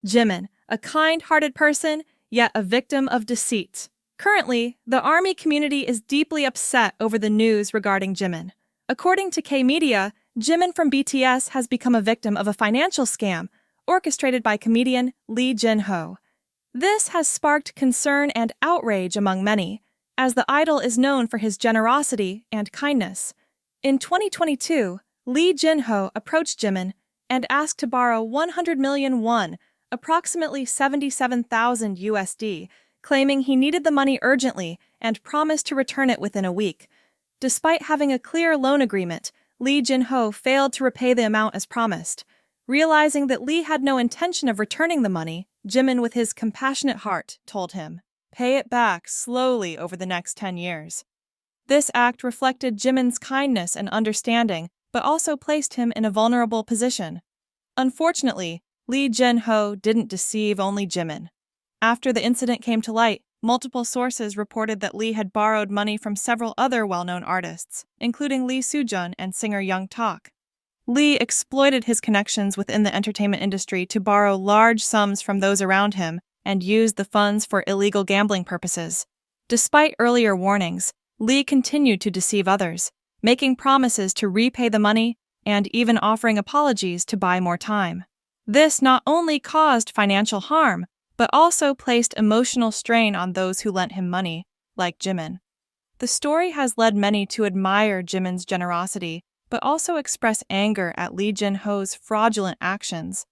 Jimin, a kind-hearted person, yet a victim of deceit. Currently, the ARMY community is deeply upset over the news regarding Jimin. According to K-Media, Jimin from BTS has become a victim of a financial scam orchestrated by comedian Lee Jin-ho. This has sparked concern and outrage among many, as the idol is known for his generosity and kindness. In 2022, Lee Jin-ho approached Jimin and asked to borrow 100 million won, approximately 77,000 USD, claiming he needed the money urgently and promised to return it within a week. Despite having a clear loan agreement, Lee Jin-ho failed to repay the amount as promised. Realizing that Lee had no intention of returning the money, Jimin, with his compassionate heart, told him, "Pay it back slowly over the next 10 years." This act reflected Jimin's kindness and understanding, but also placed him in a vulnerable position. Unfortunately, Lee Jin-ho didn't deceive only Jimin. After the incident came to light, multiple sources reported that Lee had borrowed money from several other well-known artists, including Lee Soo-jun and singer Young Tak. Lee exploited his connections within the entertainment industry to borrow large sums from those around him and used the funds for illegal gambling purposes. Despite earlier warnings, Lee continued to deceive others, making promises to repay the money and even offering apologies to buy more time. This not only caused financial harm, but also placed emotional strain on those who lent him money, like Jimin. The story has led many to admire Jimin's generosity, but also express anger at Lee Jin-ho's fraudulent actions.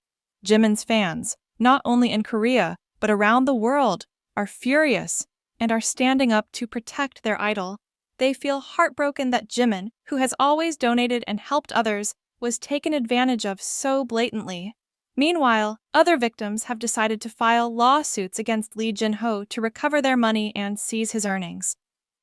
Jimin's fans, not only in Korea, but around the world, are furious and are standing up to protect their idol. They feel heartbroken that Jimin, who has always donated and helped others, was taken advantage of so blatantly. Meanwhile, other victims have decided to file lawsuits against Lee Jin-ho to recover their money and seize his earnings.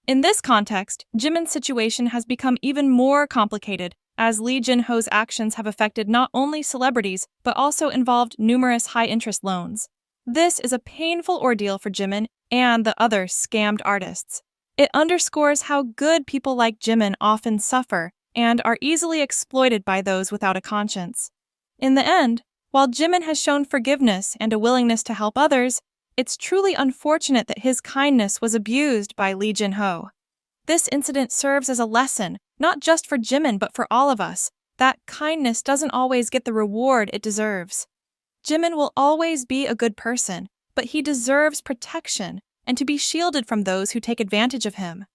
In this context, Jimin's situation has become even more complicated, as Lee Jin-ho's actions have affected not only celebrities, but also involved numerous high-interest loans. This is a painful ordeal for Jimin and the other scammed artists. It underscores how good people like Jimin often suffer and are easily exploited by those without a conscience. In the end, while Jimin has shown forgiveness and a willingness to help others, it's truly unfortunate that his kindness was abused by Lee Jin-ho. This incident serves as a lesson, not just for Jimin but for all of us, that kindness doesn't always get the reward it deserves. Jimin will always be a good person, but he deserves protection and to be shielded from those who take advantage of him.